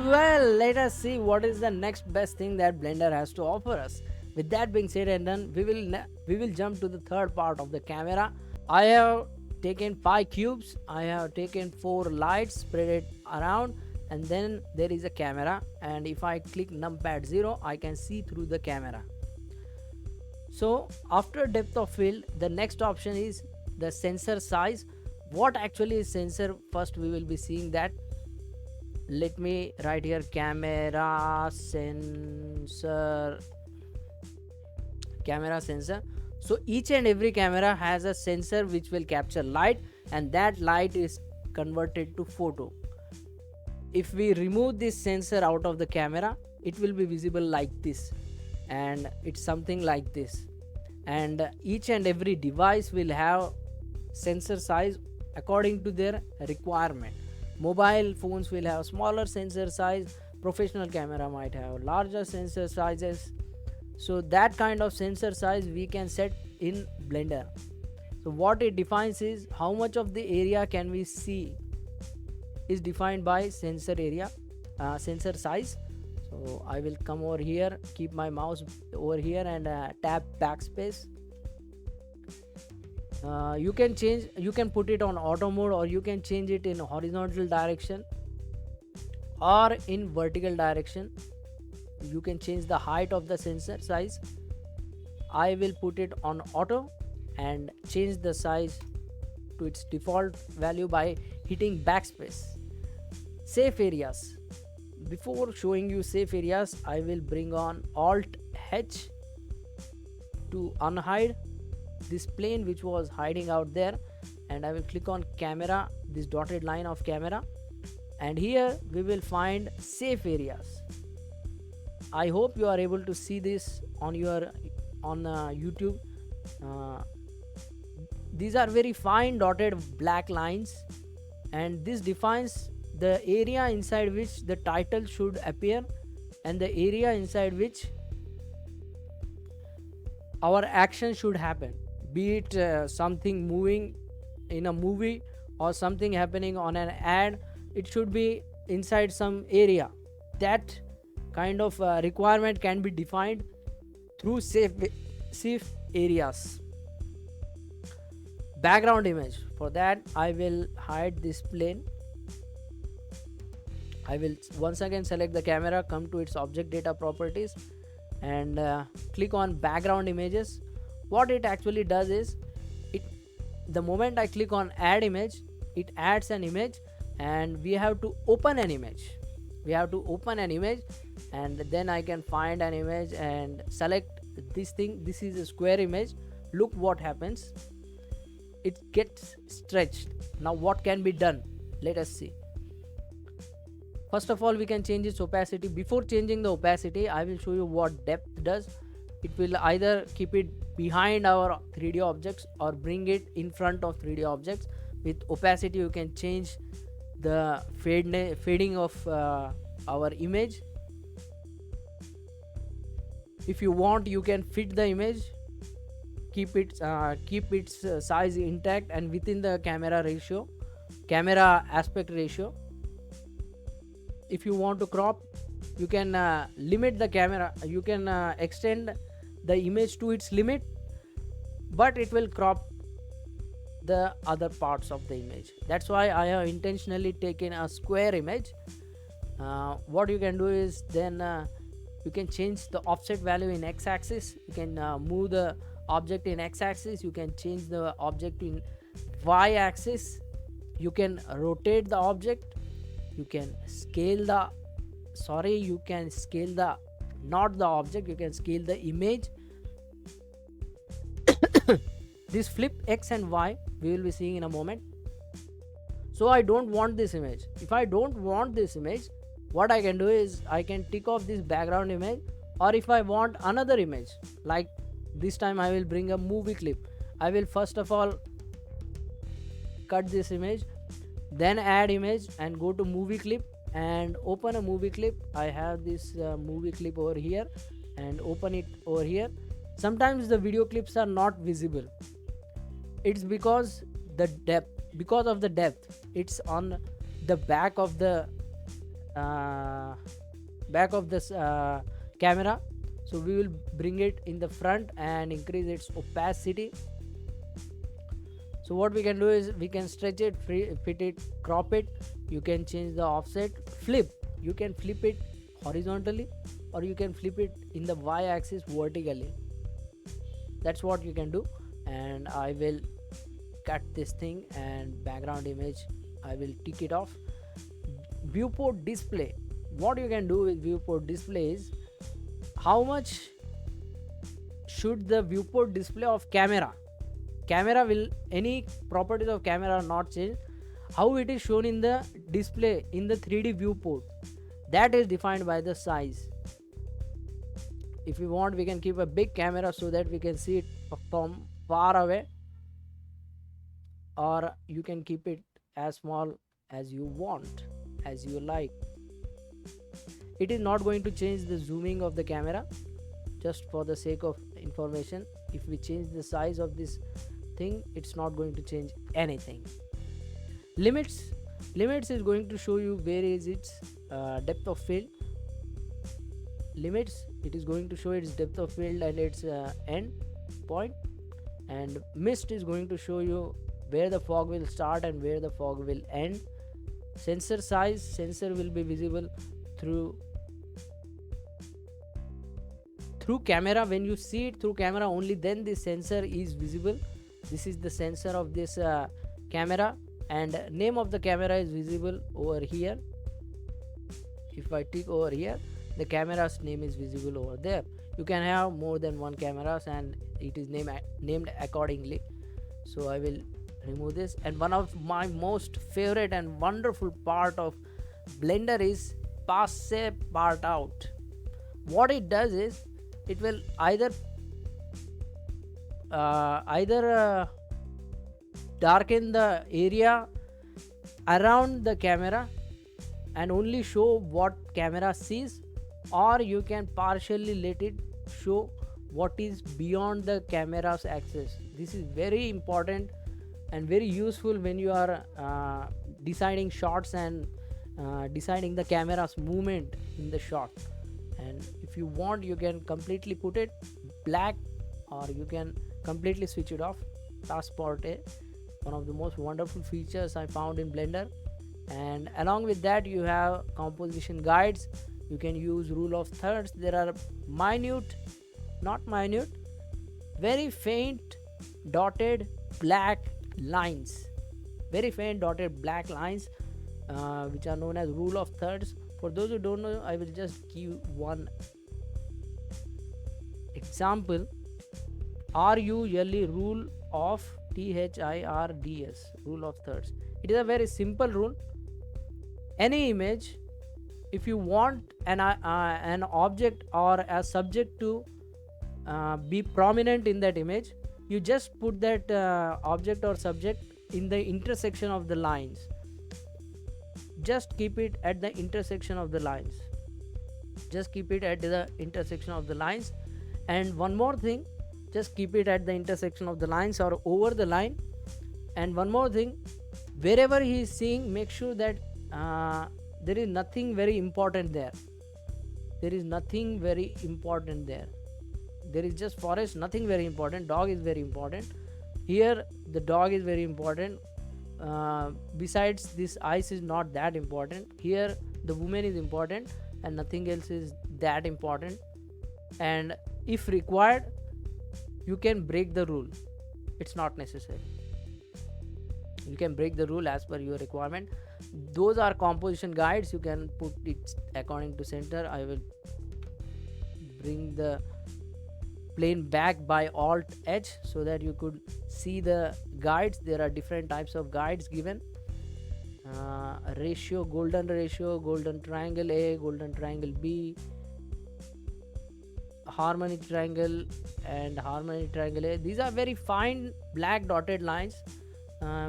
Well, let us see what is the next best thing that Blender has to offer us. With that being said and done, we will jump to the third part of the camera. I have taken 5 cubes, I have taken 4 lights, spread it around, and then there is a camera, and if I click numpad 0, I can see through the camera. So after depth of field, the next option is the sensor size. What actually is sensor? First we will be seeing that. Let me write here camera sensor. So each and every camera has a sensor which will capture light, and that light is converted to photo. If we remove this sensor out of the camera, it will be visible like this, and it's something like this. And each and every device will have sensor size according to their requirement. Mobile phones will have smaller sensor size, professional camera might have larger sensor sizes. So that kind of sensor size we can set in Blender. So what it defines is how much of the area can we see is defined by sensor area, sensor size. So I will come over here, keep my mouse over here, and tap backspace. You can put it on auto mode, or you can change it in horizontal direction or in vertical direction. You can change the height of the sensor size. I will put it on auto and change the size to its default value by hitting backspace. Safe areas. Before showing you safe areas, I will bring on Alt H to unhide this plane which was hiding out there, and I will click on camera, this dotted line of camera, and here we will find safe areas. I hope you are able to see this on YouTube. These are very fine dotted black lines, and this defines the area inside which the title should appear and the area inside which our action should happen, be it something moving in a movie or something happening on an ad. It should be inside some area. That kind of requirement can be defined through safe areas. Background image. For that I will hide this plane. I will once again select the camera, come to its object data properties, and click on background images. What it actually does is, the moment I click on add image, it adds an image, and we have to open an image. And then I can find an image and select this thing. This is a square image. Look what happens. It gets stretched. Now what can be done? Let us see. First of all, we can change its opacity. Before changing the opacity, I will show you what depth does. It will either keep it behind our 3D objects or bring it in front of 3D objects. With opacity, you can change the fading of our image. If you want, you can fit the image, keep its size intact and within the camera aspect ratio. If you want to crop, you can limit the camera, you can extend the image to its limit, but it will crop the other parts of the image. That's why I have intentionally taken a square image. What you can do is then you can change the offset value in x-axis. You can move the object in x-axis. You can change the object in y-axis. You can rotate the object. You can scale the not the object, you can scale the image. This flip x and y we will be seeing in a moment. So I don't want this image. If I don't want this image, what I can do is I can tick off this background image, or if I want another image, like this time I will bring a movie clip. I will first of all cut this image, then add image and go to movie clip and open a movie clip. I have this movie clip over here and open it over here. Sometimes the video clips are not visible. It's because the depth. Because of the depth, it's on the back of this camera. So we will bring it in the front and increase its opacity. So what we can do is we can stretch it, fit it, crop it. You can change the offset, flip. You can flip it horizontally, or you can flip it in the y-axis vertically. That's what you can do. And I will cut this thing, and background image I will tick it off. Viewport display. What you can do with viewport display is, how much should the viewport display of camera will, any properties of camera are not changed, how it is shown in the display in the 3D viewport, that is defined by the size. If you want, we can keep a big camera so that we can see it from far away, or you can keep it as small as you want, as you like. It is not going to change the zooming of the camera. Just for the sake of information, if we change the size of this thing, it's not going to change anything. Limits is going to show you where is its depth of field. Limits, it is going to show its depth of field and its end point. And mist is going to show you where the fog will start and where the fog will end. Sensor size, sensor will be visible through camera. When you see it through camera, only then the sensor is visible. This is the sensor of this camera, and name of the camera is visible over here. If I tick over here, the camera's name is visible over there. You can have more than one cameras and it is named accordingly. So I will remove this. And one of my most favorite and wonderful part of Blender is pass part out. What it does is, it will either darken the area around the camera and only show what camera sees, or you can partially let it show what is beyond the camera's access. This is very important and very useful when you are deciding shots and deciding the camera's movement in the shot. And if you want, you can completely put it black, or you can completely switch it off. Passport is one of the most wonderful features I found in Blender. And along with that, you have composition guides. You can use rule of thirds. There are very faint dotted black lines, which are known as rule of thirds. For those who don't know, I will just give one example. RULE, rule of THIRDS, rule of thirds. It is a very simple rule. Any image, if you want an object or a subject to be prominent in that image, you just put that object or subject in the intersection of the lines. Just keep it at the intersection of the lines. And one more thing, just keep it at the intersection of the lines or over the line. And one more thing, wherever he is seeing, make sure that there is nothing very important there. There is just forest, nothing very important. Dog is very important. Here the dog is very important. Besides this, ice is not that important. Here the woman is important and nothing else is that important. And if required, you can break the rule. It's not necessary. You can break the rule as per your requirement. Those are composition guides. You can put it according to center. I will bring the plane back by Alt H so that you could see the guides. There are different types of guides given. Ratio, golden triangle A, golden triangle B, harmonic triangle and harmonic triangle A. These are very fine black dotted lines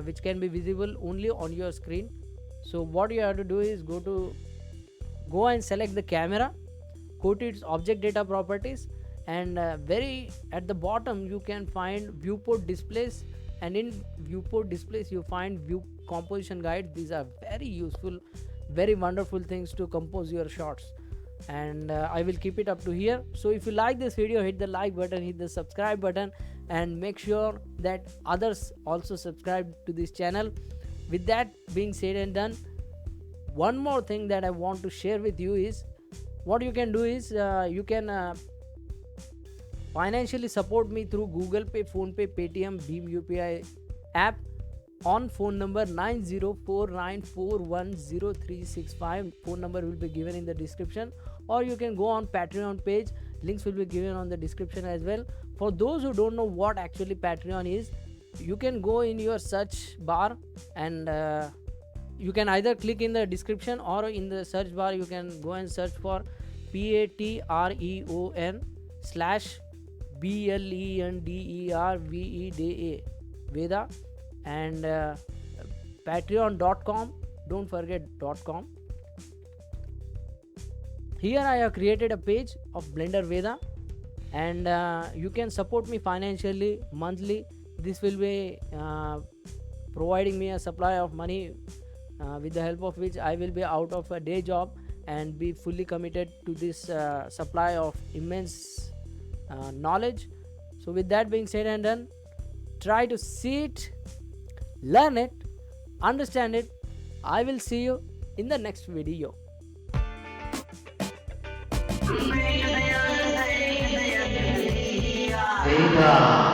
which can be visible only on your screen. So what you have to do is go and select the camera, go to its object data properties, and very at the bottom you can find viewport displays. and in viewport displays you find view composition guide. These are very useful, very wonderful things to compose your shots. And I will keep it up to here. So if you like this video, hit the like button, hit the subscribe button, and make sure that others also subscribe to this channel. With that being said and done, one more thing that I want to share with you is what you can do is you can financially support me through Google Pay, Phone Pay, Paytm, Beam UPI app on phone number 9049410365. Phone number will be given in the description, or you can go on Patreon page. Links will be given on the description as well. For those who don't know what actually Patreon is, you can go in your search bar and you can either click in the description, or in the search bar you can go and search for patreon/BLENDERVEDA Veda, and patreon.com. Don't forget .com. Here I have created a page of Blender Veda, and you can support me financially monthly. This will be providing me a supply of money with the help of which I will be out of a day job and be fully committed to this supply of immense knowledge. So with that being said and done, try to see it, learn it, understand it. I will see you in the next video. Veda.